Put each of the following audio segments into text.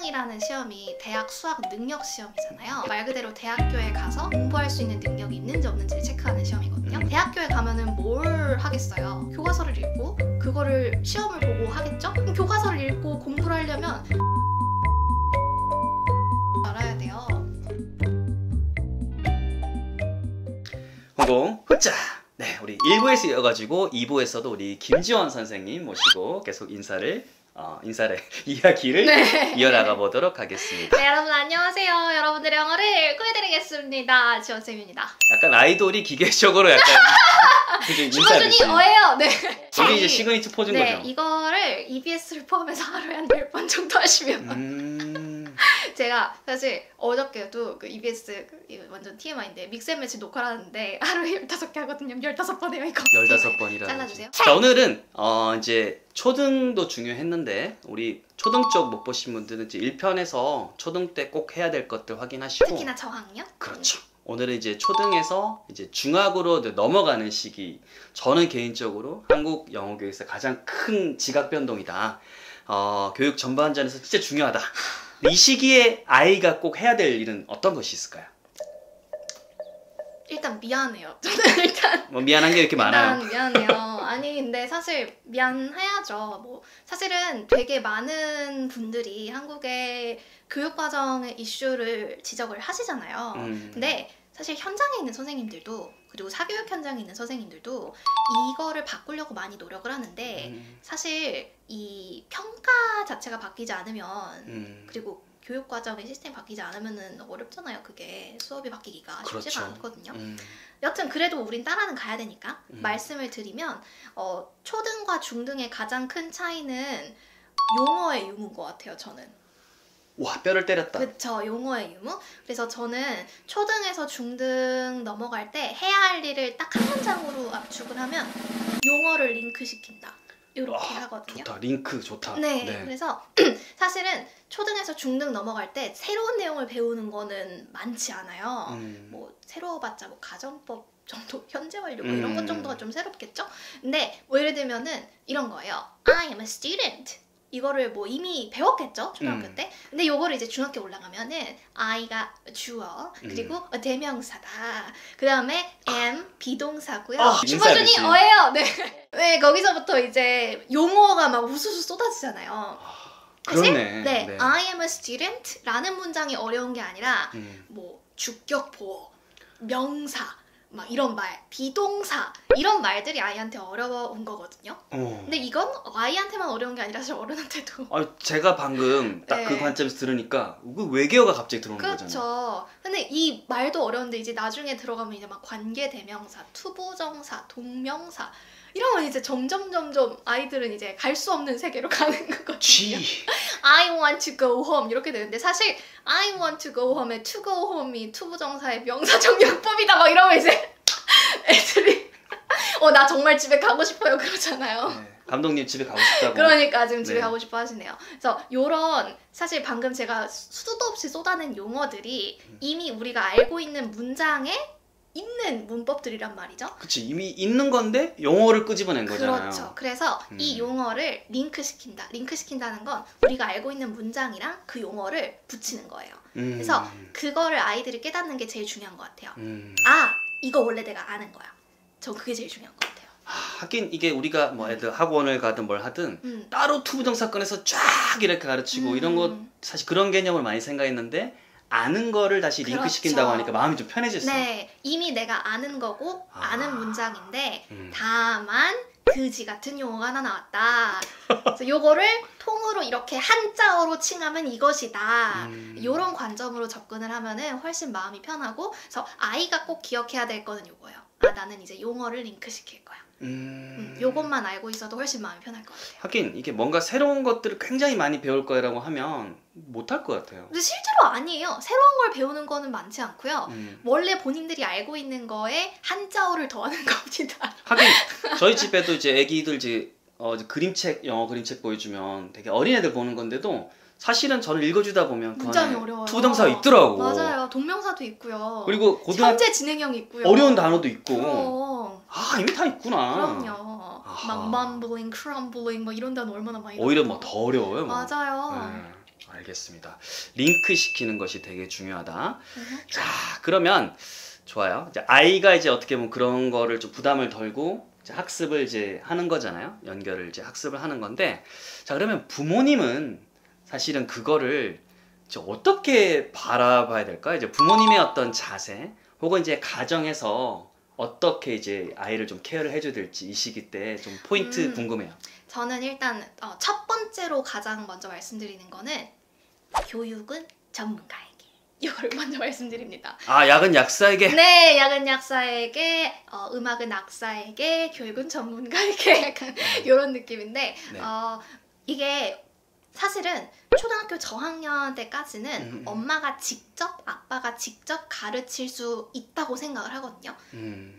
수능이라는 시험이 대학 수학 능력 시험이잖아요. 말 그대로 대학교에 가서 공부할 수 있는 능력이 있는지 없는지를 체크하는 시험이거든요. 대학교에 가면은 뭘 하겠어요? 교과서를 읽고 그거를 시험을 보고 하겠죠? 그럼 교과서를 읽고 공부를 하려면 알아야 돼요. 홍콩 후짜! 네, 우리 1부에서 이어가지고 2부에서도 우리 김지원 선생님 모시고 계속 이야기를 네. 이어나가 보도록 하겠습니다. 네, 여러분 안녕하세요. 여러분들의 영어를 구해드리겠습니다. 지원쌤입니다. 약간 아이돌이 기계적으로 약간 주머준이 어예요. 네. 이게 이제 시그니처 포즈인 네, 거죠? 이거를 EBS를 포함해서 하루에 한 10번 정도 하시면 제가 사실 어저께도 그 EBS 완전 TMI인데 믹스앤매치 녹화를 하는데 하루에 15개 하거든요. 15번 해요 이거. 15번이라 잘라주세요. 자, 오늘은 이제 초등도 중요했는데 우리 초등 쪽 못 보신 분들은 이제 1편에서 초등 때 꼭 해야 될 것들 확인하시고 특히나 저학년? 그렇죠. 오늘은 이제 초등에서 이제 중학으로 넘어가는 시기. 저는 개인적으로 한국 영어 교육에서 가장 큰 지각 변동이다. 교육 전반전에서 진짜 중요하다. 이 시기에 아이가 꼭 해야 될 일은 어떤 것이 있을까요? 일단 미안해요. 저는 일단 뭐 미안한 게 이렇게 많아요. 일단 미안해요. 아니 근데 사실 미안해야죠. 뭐 사실은 되게 많은 분들이 한국의 교육과정의 이슈를 지적을 하시잖아요. 근데 사실 현장에 있는 선생님들도 그리고 사교육 현장에 있는 선생님들도 이거를 바꾸려고 많이 노력을 하는데 사실 이 평가 자체가 바뀌지 않으면 그리고 교육과정의 시스템이 바뀌지 않으면 어렵잖아요. 그게 수업이 바뀌기가 쉽지가 그렇죠. 않거든요. 여튼 그래도 우린 따라는 가야 되니까 말씀을 드리면 초등과 중등의 가장 큰 차이는 용어의 유무인 것 같아요. 저는. 와, 뼈를 때렸다. 그쵸, 용어의 유무. 그래서 저는 초등에서 중등 넘어갈 때 해야 할 일을 딱 한 문장으로 압축을 하면 용어를 링크시킨다. 이렇게 하거든요. 좋다. 링크 좋다. 네. 그래서 사실은 초등에서 중등 넘어갈 때 새로운 내용을 배우는 거는 많지 않아요. 뭐 새로워봤자 뭐 가정법 정도, 현재 완료 뭐 이런 것 정도가 좀 새롭겠죠? 근데 뭐 예를 들면은 이런 거예요. I am a student. 이거를 뭐 이미 배웠겠죠? 초등학교 때. 근데 요거를 이제 중학교 올라가면은 I가 주어, 그리고 대명사다. 그 다음에 am 비동사고요. 주어준이 어예요. 네. 네, 거기서부터 이제 용어가 막 우수수 쏟아지잖아요. 사실 네, I am a student 라는 문장이 어려운 게 아니라 뭐 주격보어, 명사 막 이런 말, 비동사 이런 말들이 아이한테 어려운 거거든요. 근데 이건 아이한테만 어려운 게 아니라 사실 어른한테도. 제가 방금 딱 그 관점에서 들으니까 그 외계어가 갑자기 들어오는 거잖아요. 그렇죠. 근데 이 말도 어려운데 이제 나중에 들어가면 이제 막 관계대명사, 투부정사, 동명사 이러면 이제 점점 아이들은 이제 갈 수 없는 세계로 가는 거거든요. I want to go home 이렇게 되는데 사실 I want to go home에 to go home이 투부정사의 명사적 용법이다 막 이러면 이제 애들이 나 정말 집에 가고 싶어요 그러잖아요. 네, 감독님 집에 가고 싶다고. 그러니까 지금 집에 가고 싶어 하시네요. 그래서 요런 사실 방금 제가 수도 없이 쏟아낸 용어들이 이미 우리가 알고 있는 문장에 있는 문법들이란 말이죠. 그치, 이미 있는 건데 용어를 끄집어낸 거잖아요. 그렇죠. 그래서 이 용어를 링크시킨다. 링크시킨다는 건 우리가 알고 있는 문장이랑 그 용어를 붙이는 거예요. 그래서 그거를 아이들이 깨닫는 게 제일 중요한 것 같아요. 이거 원래 내가 아는 거야. 전 그게 제일 중요한 것 같아요. 하긴 이게 우리가 뭐 애들 학원을 가든 뭘 하든 따로 투부정사 꺼내서 쫙 이렇게 가르치고 이런 거 사실 그런 개념을 많이 생각했는데 아는 거를 다시 링크 시킨다고 하니까 마음이 좀 편해졌어요. 네, 이미 내가 아는 거고 아는 문장인데 다만 그지 같은 용어가 하나 나왔다. 그래서 요거를 통으로 이렇게 한자어로 칭하면 이것이다. 요런 관점으로 접근을 하면은 훨씬 마음이 편하고 그래서 아이가 꼭 기억해야 될 거는 요거예요. 나는 이제 용어를 링크 시킬 거야. 요것만 알고 있어도 훨씬 마음이 편할 것 같아요. 하긴 이게 뭔가 새로운 것들을 굉장히 많이 배울 거라고 하면 못할 것 같아요. 근데 실제로 아니에요. 새로운 걸 배우는 거는 많지 않고요. 원래 본인들이 알고 있는 거에 한자어를 더하는 겁니다. 하긴 저희 집에도 이제 애기들 이제 그림책, 영어 그림책 보여주면 되게 어린애들 보는 건데도 사실은 저는 읽어주다 보면 문장이 어려워요. 투부정사가 있더라고. 맞아요. 동명사도 있고요. 그리고 현재 진행형이 있고요. 어려운 단어도 있고. 이미 다 있구나. 그럼요. 막 mumbling, crumbling 뭐 이런 단어 얼마나 많이 오히려 뭐 더 어려워요. 맞아요. 알겠습니다. 링크 시키는 것이 되게 중요하다. 자, 그러면 좋아요. 이제 아이가 이제 어떻게 보면 그런 거를 좀 부담을 덜고 이제 학습을 이제 하는 거잖아요. 연결을 이제 학습을 하는 건데, 자, 그러면 부모님은 사실은 그거를 이제 어떻게 바라봐야 될까? 이제 부모님의 어떤 자세, 혹은 이제 가정에서 어떻게 이제 아이를 좀 케어를 해줘야 될지 이 시기 때 좀 포인트 궁금해요. 저는 일단 첫 번째로 가장 먼저 말씀드리는 거는 교육은 전문가에게. 이걸 먼저 말씀드립니다. 아, 약은 약사에게? 네, 약은 약사에게, 음악은 악사에게, 교육은 전문가에게 약간 이런 느낌인데 네. 이게 사실은 초등학교 저학년 때까지는 엄마가 직접, 아빠가 직접 가르칠 수 있다고 생각을 하거든요.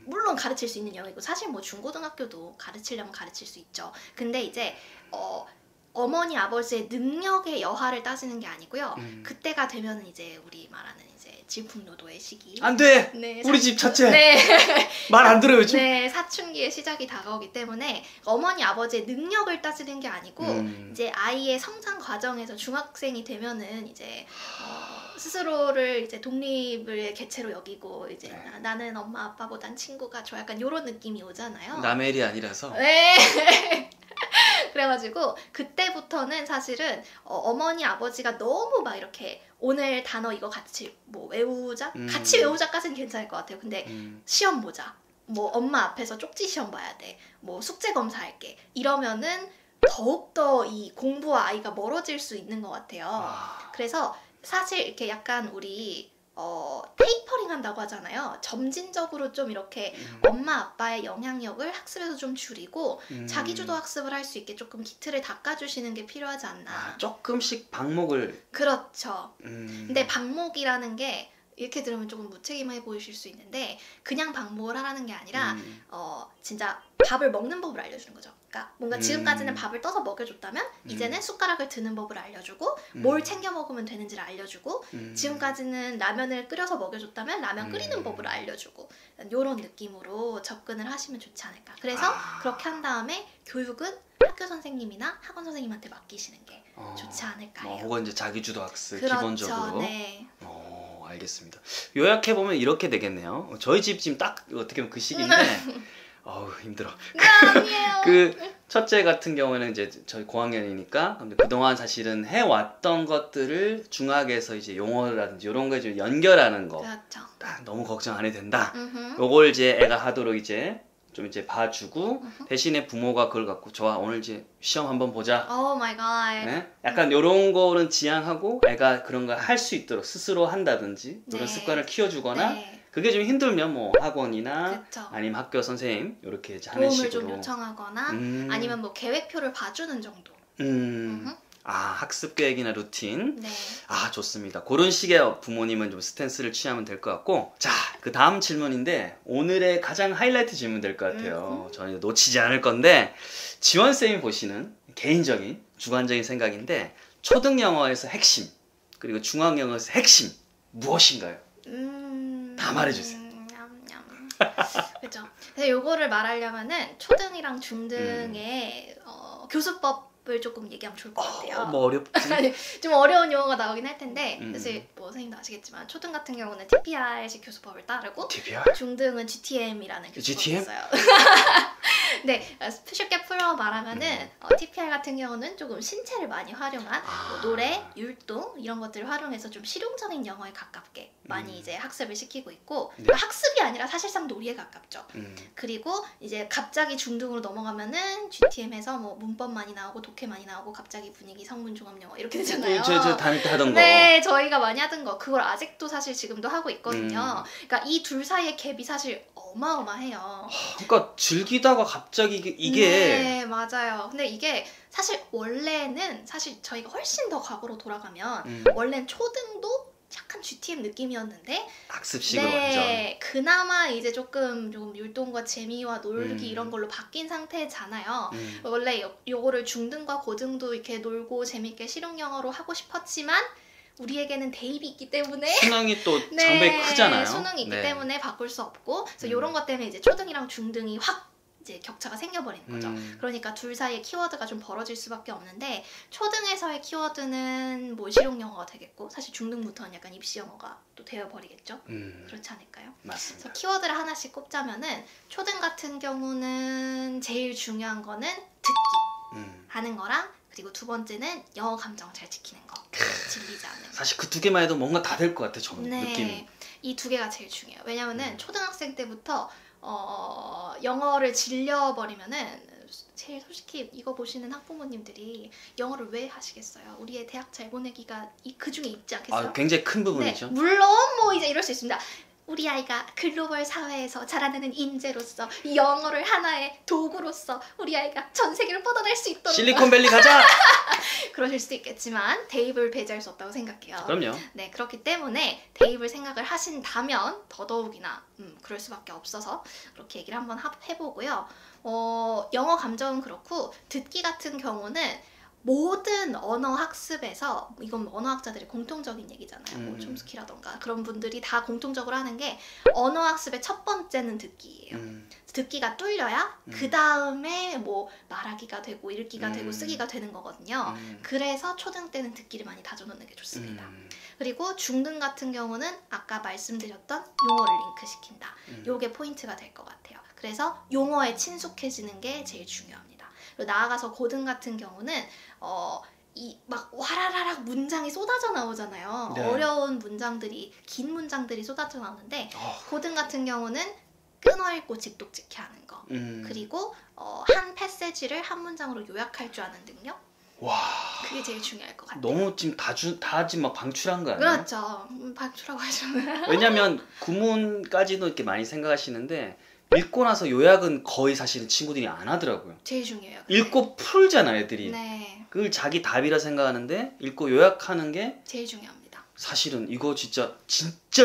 물론 가르칠 수 있는 영역이고 사실 뭐 중고등학교도 가르치려면 가르칠 수 있죠. 근데 이제 어머니 아버지의 능력의 여하를 따지는 게 아니고요. 그때가 되면은 이제 우리 말하는 이제 질풍노도의 시기. 안 돼. 네, 우리 집 자체. 네. 말 안 들어요 지금. 네, 사춘기의 시작이 다가오기 때문에 어머니 아버지의 능력을 따지는 게 아니고 이제 아이의 성장 과정에서 중학생이 되면은 이제 스스로를 이제 독립을 개체로 여기고 이제 나는 엄마 아빠보단 친구가 좋아 약간 이런 느낌이 오잖아요. 남의 일이 아니라서. 네. 그래가지고 그때부터는 사실은 어머니 아버지가 너무 막 이렇게 오늘 단어 이거 같이 뭐 외우자? 같이 외우자까지는 괜찮을 것 같아요. 근데 시험 보자. 뭐 엄마 앞에서 쪽지 시험 봐야 돼. 뭐 숙제 검사할게. 이러면은 더욱더 이 공부와 아이가 멀어질 수 있는 것 같아요. 그래서 사실 이렇게 약간 우리 테이퍼링 한다고 하잖아요. 점진적으로 좀 이렇게 엄마 아빠의 영향력을 학습에서 좀 줄이고 자기주도 학습을 할 수 있게 조금 기틀을 닦아주시는 게 필요하지 않나. 조금씩 방목을. 그렇죠. 근데 방목이라는 게 이렇게 들으면 조금 무책임해 보이실 수 있는데 그냥 방목을 하라는 게 아니라 진짜 밥을 먹는 법을 알려주는 거죠. 그러니까 뭔가 지금까지는 밥을 떠서 먹여줬다면 이제는 숟가락을 드는 법을 알려주고 뭘 챙겨 먹으면 되는지를 알려주고 지금까지는 라면을 끓여서 먹여줬다면 라면 끓이는 법을 알려주고 이런 느낌으로 접근을 하시면 좋지 않을까. 그래서 그렇게 한 다음에 교육은 학교 선생님이나 학원 선생님한테 맡기시는 게 좋지 않을까요? 혹은 이제 자기주도 학습. 그렇죠, 기본적으로. 네. 알겠습니다. 요약해보면 이렇게 되겠네요. 저희 집 지금 딱 어떻게 보면 그 시기인데 어우 힘들어. 아니에요. 그 첫째 같은 경우에는 이제 저희 고학년이니까 근데 그동안 사실은 해왔던 것들을 중학에서 이제 용어라든지 이런 거에 좀 연결하는 거. 그렇죠. 딱 너무 걱정 안 해도 된다. 요걸 이제 애가 하도록 이제 좀 이제 봐주고 대신에 부모가 그걸 갖고 좋아 오늘 이제 시험 한번 보자. 오 마이 갓. 네? 약간 이런 거는 지향하고 애가 그런 걸 할 수 있도록 스스로 한다든지 이런 습관을 키워주거나 그게 좀 힘들면 뭐 학원이나 그쵸. 아니면 학교 선생님 이렇게 이제 하는 도움을 식으로 좀 요청하거나 아니면 뭐 계획표를 봐주는 정도. 학습 계획이나 루틴. 네. 좋습니다. 그런 식의 부모님은 좀 스탠스를 취하면 될 것 같고 자, 그 다음 질문인데 오늘의 가장 하이라이트 질문 될 것 같아요. 저는 놓치지 않을 건데 지원쌤이 보시는 개인적인 주관적인 생각인데 초등 영어에서 핵심 그리고 중학 영어에서 핵심 무엇인가요? 다 말해주세요. 그렇죠. 근데 요거를 말하려면은 초등이랑 중등의 교수법을 조금 얘기하면 좋을 것 같아요. 뭐 어렵지? 좀 어려운 용어가 나오긴 할 텐데 사실 뭐 선생님도 아시겠지만 초등 같은 경우는 TPR식 교수법을 따르고 TPR? 중등은 GTM이라는 교수법이 GTM? 있어요. 네, 쉽게 풀어 말하면은 TPR 같은 경우는 조금 신체를 많이 활용한 뭐 노래, 율동 이런 것들을 활용해서 좀 실용적인 영어에 가깝게 많이 이제 학습을 시키고 있고 학습이 아니라 사실상 놀이에 가깝죠. 그리고 이제 갑자기 중등으로 넘어가면은 GTM에서 뭐 문법 많이 나오고 독해 많이 나오고 갑자기 분위기 성문 종합 영어 이렇게 되잖아요. 저 다닐 때 하던 거. 네, 저희가 많이 하던 거 그걸 아직도 사실 지금도 하고 있거든요. 그러니까 이 둘 사이의 갭이 사실 어마어마해요. 그러니까 즐기다가 갑자기 이게 네, 맞아요. 근데 이게 사실 원래는 사실 저희가 훨씬 더 과거로 돌아가면 원래는 초등도 약간 GTM 느낌이었는데 학습식으로 네, 그나마 이제 조금 율동과 재미와 놀기 이런 걸로 바뀐 상태잖아요. 원래 요거를 중등과 고등도 이렇게 놀고 재밌게 실용 영어로 하고 싶었지만 우리에게는 대입이 있기 때문에 수능이 또 장벽이 크잖아요. 수능이 있기 때문에 바꿀 수 없고 그래서 이런 것 때문에 이제 초등이랑 중등이 확 이제 격차가 생겨버리는 거죠. 그러니까 둘 사이에 키워드가 좀 벌어질 수밖에 없는데 초등에서의 키워드는 뭐 실용 영어가 되겠고 사실 중등부터는 약간 입시 영어가 또 되어버리겠죠. 그렇지 않을까요? 맞습니다. 그래서 키워드를 하나씩 꼽자면은 초등 같은 경우는 제일 중요한 거는 듣기 하는 거랑 그리고 두 번째는 영어 감정 잘 지키는 거. 질리지 않는 거. 사실 그 두 개만 해도 뭔가 다 될 것 같아. 저는 네, 느낌이. 이 두 개가 제일 중요해요. 왜냐면은 초등학생 때부터 영어를 질려버리면은 제일 솔직히 이거 보시는 학부모님들이 영어를 왜 하시겠어요? 우리의 대학 잘 보내기가 그 중에 있지 않겠어요? 굉장히 큰 부분이죠. 네, 물론 뭐 이제 이럴 수 있습니다. 우리 아이가 글로벌 사회에서 자라나는 인재로서 영어를 하나의 도구로서 우리 아이가 전 세계를 뻗어날 수 있도록 실리콘밸리 가자! 그러실 수도 있겠지만 대입을 배제할 수 없다고 생각해요. 그럼요. 네, 그렇기 때문에 대입을 생각을 하신다면 더더욱이나 그럴 수밖에 없어서 그렇게 얘기를 한번 해보고요. 영어 감정은 그렇고 듣기 같은 경우는 모든 언어 학습에서 이건 언어학자들의 공통적인 얘기잖아요. 뭐 촘스키라던가 그런 분들이 다 공통적으로 하는 게 언어 학습의 첫 번째는 듣기예요. 듣기가 뚫려야 그 다음에 뭐 말하기가 되고 읽기가 되고 쓰기가 되는 거거든요. 그래서 초등 때는 듣기를 많이 다져놓는 게 좋습니다. 그리고 중등 같은 경우는 아까 말씀드렸던 용어를 링크시킨다. 요게 포인트가 될 것 같아요. 그래서 용어에 친숙해지는 게 제일 중요합니다. 그리고 나아가서 고등 같은 경우는 이 막 와라라락 문장이 쏟아져 나오잖아요. 네. 어려운 문장들이 긴 문장들이 쏟아져 나오는데 고등 같은 경우는 끊어 읽고 직독직해 하는 거 그리고 한 패세지를 한 문장으로 요약할 줄 아는 능력 와. 그게 제일 중요할 것 같아요. 너무 지금 다 지금 막 방출한 거 아니에요? 그렇죠. 방출하고 하죠. 왜냐면 구문까지도 이렇게 많이 생각하시는데 읽고 나서 요약은 거의 사실은 친구들이 안 하더라고요. 제일 중요해요. 읽고 풀잖아 애들이. 네. 그걸 자기 답이라 생각하는데 읽고 요약하는 게 제일 중요합니다. 사실은 이거 진짜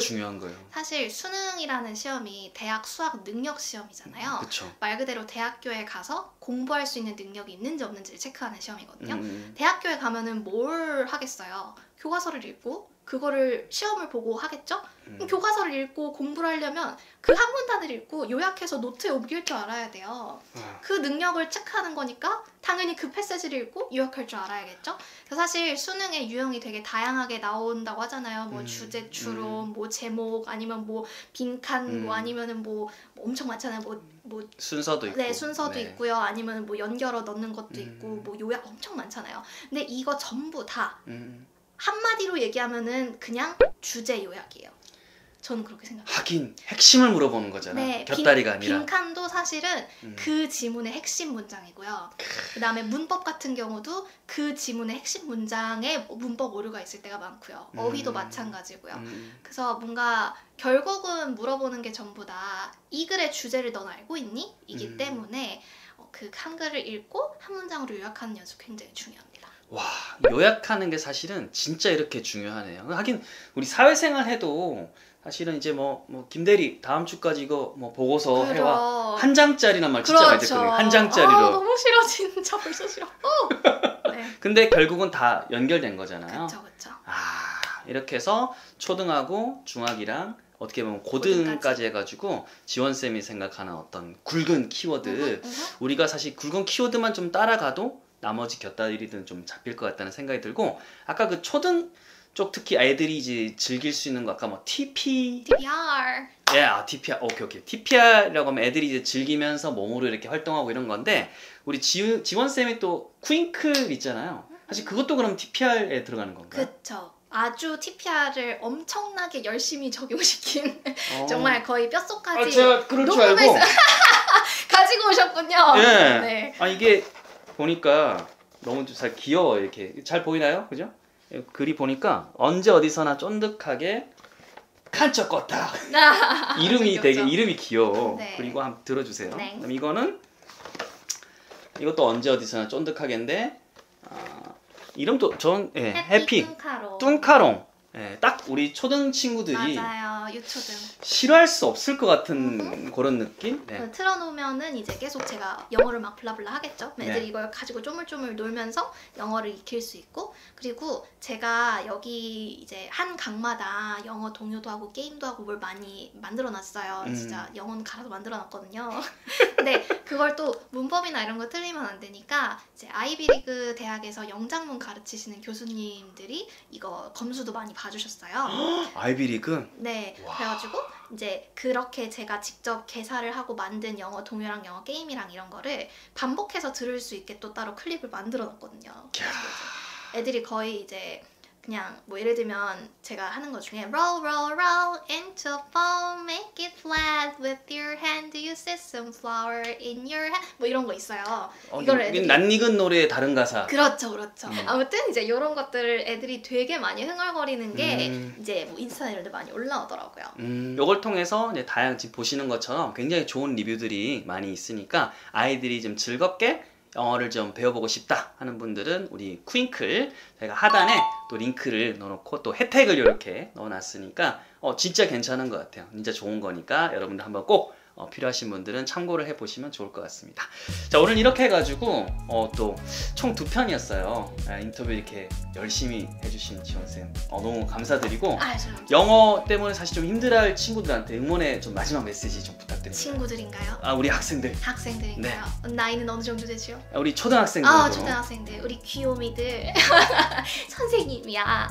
중요한 거예요. 사실 수능이라는 시험이 대학 수학 능력 시험이잖아요. 그쵸. 말 그대로 대학교에 가서 공부할 수 있는 능력이 있는지 없는지를 체크하는 시험이거든요. 대학교에 가면은 뭘 하겠어요? 교과서를 읽고 그거를 시험을 보고 하겠죠? 교과서를 읽고 공부를 하려면 그 한 문단을 읽고 요약해서 노트에 옮길 줄 알아야 돼요. 그 능력을 체크하는 거니까 당연히 그 패세지를 읽고 요약할 줄 알아야겠죠? 그래서 사실 수능의 유형이 되게 다양하게 나온다고 하잖아요. 뭐 주제 추론, 뭐 제목, 아니면 뭐 빈칸, 뭐 아니면은 뭐 엄청 많잖아요. 뭐 순서도 있고. 네, 순서도 있고요. 아니면 뭐 연결어 넣는 것도 있고 뭐 요약 엄청 많잖아요. 근데 이거 전부 다 한마디로 얘기하면은 그냥 주제 요약이에요. 저는 그렇게 생각해요. 하긴 핵심을 물어보는 거잖아. 네, 곁다리가 아니라. 빈칸도 사실은 그 지문의 핵심 문장이고요. 그 다음에 문법 같은 경우도 그 지문의 핵심 문장에 문법 오류가 있을 때가 많고요. 어휘도 마찬가지고요. 그래서 뭔가 결국은 물어보는 게 전부 다 이 글의 주제를 넌 알고 있니? 이기 때문에 그 한글을 읽고 한 문장으로 요약하는 연습 굉장히 중요합니다. 와, 요약하는 게 사실은 진짜 이렇게 중요하네요. 하긴 우리 사회생활 해도 사실은 이제 뭐 김대리 다음 주까지 이거 뭐 보고서 해와 한 장짜리란 말 진짜 많이 듣거든요. 한 장짜리로. 너무 싫어 진짜 벌써 싫어. 네. 근데 결국은 다 연결된 거잖아요. 그렇죠. 이렇게 해서 초등하고 중학이랑 어떻게 보면 고등까지 해가지고 지원쌤이 생각하는 어떤 굵은 키워드 우리가 사실 굵은 키워드만 좀 따라가도 나머지 곁다리들은 좀 잡힐 것 같다는 생각이 들고 아까 그 초등 쪽 특히 애들이 이제 즐길 수 있는 거 아까 뭐 TPR TPR 오케이 TPR이라고 하면 애들이 이제 즐기면서 몸으로 이렇게 활동하고 이런 건데 우리 지원쌤이 또 퀼클 있잖아요. 사실 그것도 그럼 TPR에 들어가는 건가요? 그쵸. 아주 TPR을 엄청나게 열심히 적용시킨 정말 거의 뼛속까지 제가 그럴 줄 알고 가지고 오셨군요. 네. 네. 이게 보니까 너무 잘 귀여워. 이렇게 잘 보이나요? 그죠? 글이 보니까 언제 어디서나 쫀득하게 칸쩍 껐다. 이름이 되게 이름이 귀여워. 네. 그리고 한번 들어주세요. 네. 그럼 이것도 언제 어디서나 쫀득하게인데 이름도 해피 뚱카롱. 딱 우리 초등 친구들이 맞아요. 유초등 싫어할 수 없을 것 같은 그런 느낌? 네. 틀어놓으면은 이제 계속 제가 영어를 막 블라블라 하겠죠. 애들이 네. 이걸 가지고 쪼물쪼물 놀면서 영어를 익힐 수 있고 그리고 제가 여기 이제 한 강마다 영어 동요도 하고 게임도 하고 뭘 많이 만들어놨어요. 진짜 영어는 갈아서 만들어놨거든요. 근데 그걸 또 문법이나 이런 거 틀리면 안 되니까 이제 아이비리그 대학에서 영작문 가르치시는 교수님들이 이거 검수도 많이 봐주셨어요. 아이비리그? 네, 와. 그래가지고 이제 그렇게 제가 직접 개사를 하고 만든 영어 동요랑 영어 게임이랑 이런 거를 반복해서 들을 수 있게 또 따로 클립을 만들어놨거든요. 그래서 이제 애들이 거의 이제 그냥 뭐 예를 들면 제가 하는 것 중에 roll roll roll into foam make it flat with your hand do you see some flower in your hand 뭐 이런 거 있어요. 이걸 애들이 낯익은 노래의 다른 가사. 그렇죠. 아무튼 이제 이런 것들을 애들이 되게 많이 흥얼거리는 게 이제 뭐 인스타에도 많이 올라오더라고요. 이걸 통해서 이제 다양한 지금 보시는 것처럼 굉장히 좋은 리뷰들이 많이 있으니까 아이들이 좀 즐겁게 영어를 좀 배워보고 싶다 하는 분들은 우리 퀸클 제가 하단에 또 링크를 넣어놓고 또 혜택을 이렇게 넣어놨으니까 진짜 괜찮은 것 같아요. 진짜 좋은 거니까 여러분들 한번 꼭 필요하신 분들은 참고를 해보시면 좋을 것 같습니다. 자, 오늘 이렇게 해가지고 또 총 2편이었어요. 인터뷰 이렇게 열심히 해주신 지원쌤 너무 감사드리고 영어 때문에 사실 좀 힘들어할 친구들한테 응원의 좀 마지막 메시지 좀 부탁드립니다. 친구들인가요? 우리 학생들. 학생들인가요? 네. 나이는 어느 정도 되죠? 우리 초등학생들. 초등학생들. 우리 귀요미들. 선생님이야.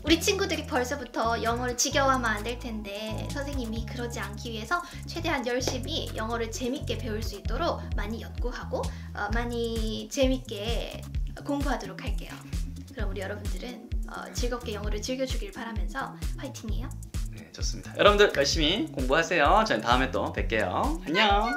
우리 친구들이 벌써부터 영어를 지겨워하면 안 될 텐데 선생님이 그러지 않기 위해서 최대한 열심히 영어를 재밌게 배울 수 있도록 많이 연구하고 많이 재밌게 공부하도록 할게요. 그럼 우리 여러분들은 즐겁게 영어를 즐겨주길 바라면서 화이팅이에요. 네, 좋습니다. 여러분들 열심히 공부하세요. 저는 다음에 또 뵐게요. 안녕.